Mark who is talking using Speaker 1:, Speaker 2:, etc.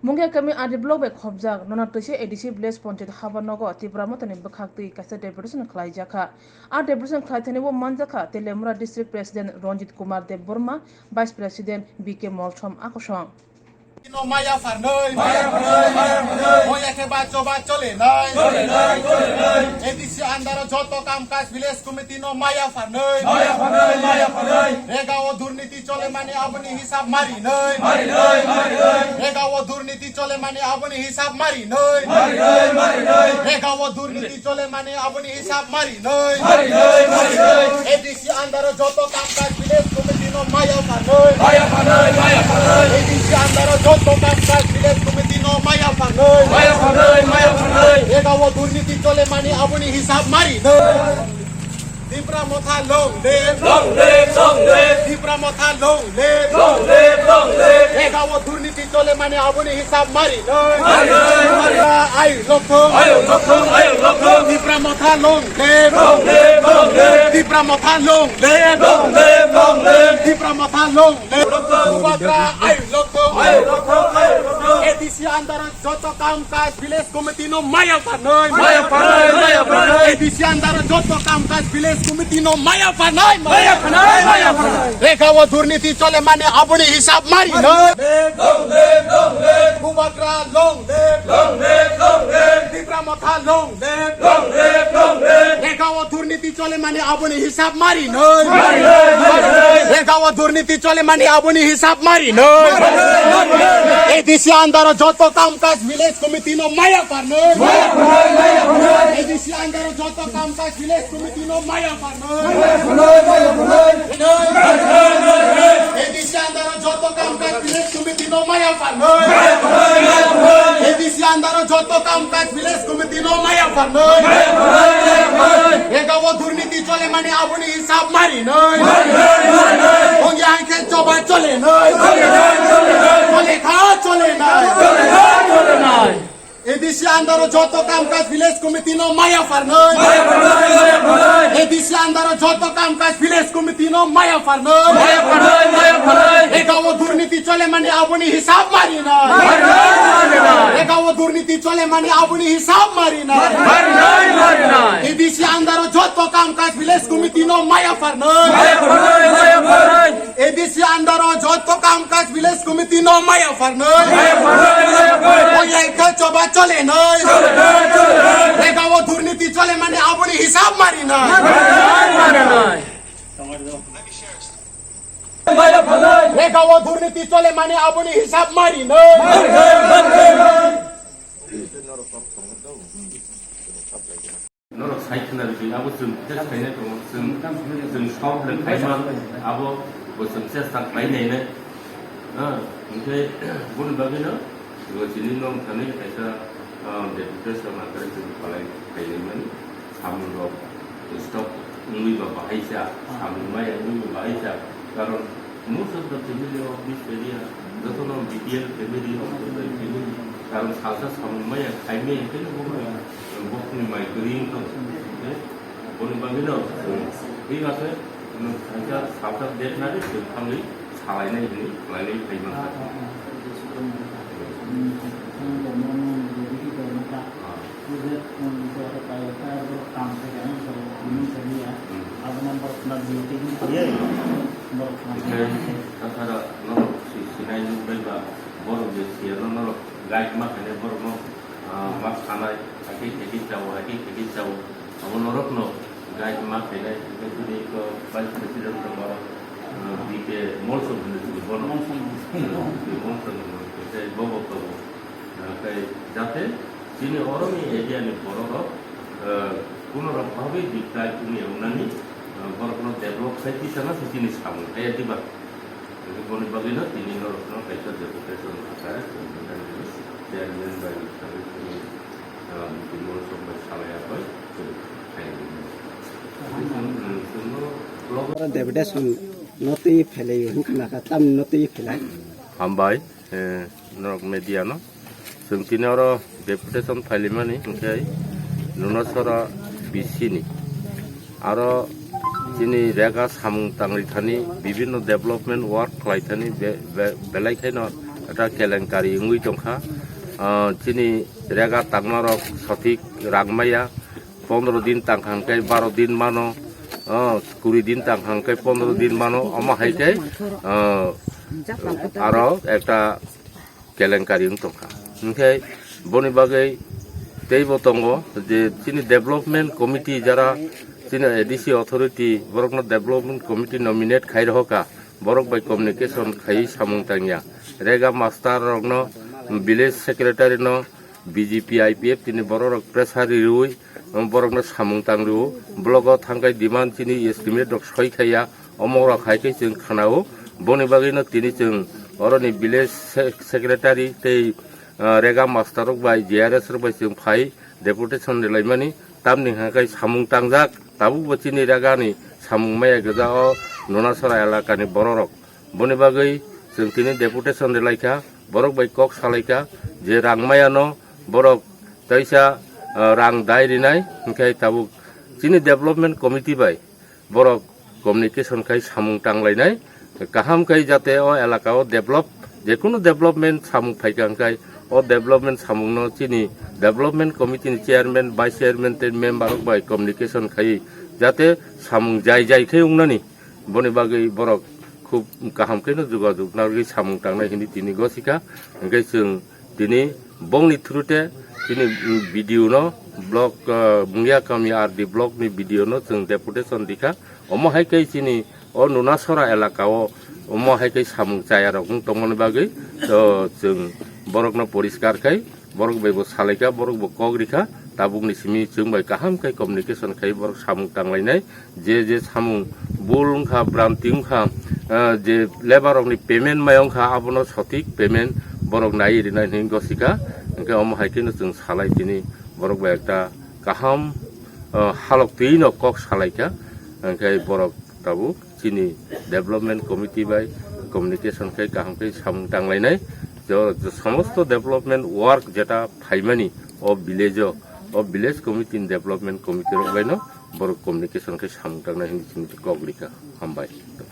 Speaker 1: Mungkin kami ada blog baik khobjak nona tusi edisi Blaze Ponchit Habanogo Tibramo tani bekhakti kasa deputation khlai jaka a deputation khlai tani wo manjaka Telemura District President Ronjit Kumar Dev Burma Vice President BK Molchom akosong
Speaker 2: No Maya Farnoy, Moya ke bacho le nay, edisi andaro joto kamkaj village committee no Maya Farnoy, Rega o durniti chole mane apni hisab mari nay, Rega o durniti chole mane apni hisab mari nay, Rega o durniti chole mane apni hisab mari nay, edisi andaro joto kamkaj village committee no Maya Farnoy, edisi andaro joto kamkaj village committee no Maya Farnoy, Rega o durniti chole mane apni hisab mari nay. Dipra motha long live, Dipra motha long live, Rega o durniti chole mane apni hisab mari nay, ayu lokthong, Dipra motha long live, Dipra motha long live, Dipra motha long live, Subhadra ayu lokthong, edisi antara joto kamkaj village committee no Maya Farnoy, edisi antara joto kamkaj village committee no Maya Farnoy, Rega o durniti chole mane apni hisab mari nay, Subhadra long live, Dipra motha long live, Rega o durniti chole mane apni hisab mari nay, Rega o durniti chole mane apni hisab mari nay, edisi andaro joto kamkaj village committee no Maya Farnoy, edisi andaro joto kamkaj village committee no Maya Farnoy, edisi andaro joto kamkaj village committee no Maya Farnoy, edisi andaro joto kamkaj village committee no Maya Farnoy, Rega o durniti chole mane apni hisab mari nay, Ongi anke choba chole nay, chole kha chole nay, edisi andaro joto kamkaj village committee no Maya Farnoy, edisi andaro joto kamkaj village committee no Maya Farnoy, Rega o durniti chole mane apni hisab mari nay, Rega o durniti chole mane apni hisab mari nay, edisi andaro joto kamkaj village committee no Maya Farnoy, edisi andaro joto kamkaj village committee no Maya Farnoy, oye ke choba chole nay, Rega o durniti chole mane apni hisab mari nay, Rega o durniti chole mane apni hisab mari nay.
Speaker 3: 너로 사이트나르지 아버 좀 테스트네 좀 사업을 가이만 아버 무슨 세상 많이네 이제 보는 바기는 이거 진행용 전에 해서 deputation 만들어 좀 발행 되면 사무로 스톱 우리가 바이샤 사무마야 우리 바이샤 कारण most of the family of this area doesn't know BPL family of the family कारण सासा सामुमाया खाइमे itu bukan bukan migraine tu, bukan bagaimana? Ini apa? Kita sahaja dek nanti kami salai ini, salai kayak Kata nol sinai juga baru dia nol guide makanya baru mas kanai haki jauh aku norok no guide mak ini itu di ke vice president nomor di ke molson di bono di molson itu bobo tu kayak jate sini orang ini dia ni borok kuno orang bawa di guide ini unani borok no develop saya di sana sini sama kayak tiba jadi boleh bagaimana ini norok no kayak deputation akar dan baik di molson bersalai apa
Speaker 4: deputation noti phele hukna ka tam noti phele
Speaker 3: hambai norok media no sungtine oro deputation phale mani kai lunasara bisini aro jini rega samung tangri thani bibhinno development work khlaithani belai khaino এটা কেলেঙ্কারি we টংখা চিনি রেগা তাকমারক সঠিক রাগমাইয়া 15 দিন তাংখাংকাই 12 দিন মানো 20 দিন তাংখাংকাই 15 দিন মানো আমা হাইকাই আরো একটা কেলেঙ্কারি টংখা ওমখাই বনি বাগৈ তেইবো দङ যে চিনি ডেভেলপমেন্ট কমিটি যারা চিনি এডিসি অথরিটি বরকনো ডেভেলপমেন্ট কমিটি নমিনেট খাই রহকা বরক বাই কমিউনিকেশন খাই সামুং তাংয়া রেগা মাস্টার রকনো ভিলেজ সেক্রেটারি ন বিজেপি আইপিএফ তিনি বড় প্রেসারি রুই বরকনো সামুং তাং রু ব্লগ থাঙ্গাই ডিমান্ড চিনি এস্টিমেট রক সই খাইয়া অমরা খাইকে जों খানাও বনি বাগৈনো তিনি जों অরনি ভিলেজ সেক্রেটারি তেই রেগা মাস্টার রক বাই জিআরএস রক বাই जों ফাই ডেপুটেশন লাইমানি তামনি হাকাই সামুং তাংজাক তাবু বচিনি রেগানি সামুং মায়া গজা নুনাসরা এলাকাनि বড় রক বনি বাগৈ जों তিনি ডেপুটেশন লাইখা বরক বাই কক সালাইকা যে রাংমায়ানো বরক তাইসা রাং দাই রিনাই ওমখাই তাবু চিনি development committee by Borok communication খাই সামুং টাংলাইনাই কাহাম খাই যাতে ও এলাকাও ডেভেলপ যেকোনো ডেভেলপমেন্ট সামুং ফাইকাংখাই ও ডেভেলপমেন্ট সামুংনো চিনি ডেভেলপমেন্ট কমিটিनि চেয়ারম্যান ভাইস চেয়ারম্যান তে মেম্বার বাই কমিউনিকেশন খাই যাতে সামুং যাই যাই খাই উংনানি বনি বাগৈ বরক খুব কাহামखैनो যোগাযোগ নাগै সামুং টাंनाय हिनि तिनि गसिका ओंखाय जों दिनै बंनि थ्रुते दिनै भिडिअ न ब्लग बुंगिया कामी आरडी ब्लग नि भिडिअ न जों डेपुटेशन दिखा अमहायकै चिनि अ नुनासरा एलाकाओ अमहायकै सामुं जाया रकम तमनि बागै तो जों बरकनो परिष्कारखाय बरक बैबो सालायका बरक बो कगरिखा ताबुकनि सिमि जों बाय काहामखाय कमिउनिकेशन खाय बरक सामुं टांलायनाय जे सामुं बुलखा ब्रान्तिंखा जे लेबार नि पेमेन्ट मायंखा आबनो सঠিক पेमेन्ट बरक नाय रिनाय नि गसिका ओंखाय अमहायखैनो जों सालाय दिनै बरक बाय एकटा काहाम हालक तैनो कक सालायका ओंखाय बरक ताबु चिनि डेभेलपमेन्ट कमिटि बाय कमिउनिकेशन खाय काहामखाय सामुं टांलायनाय समस्त डेभेलपमेन्ट वार्क जेटा फाइमानि अ विलेज कमिटि डेभेलपमेन्ट कमिटि रकबायनो बरक कमिउनिकेशन खाय सामुं टांनाय हिनि कगरिका हामबाय।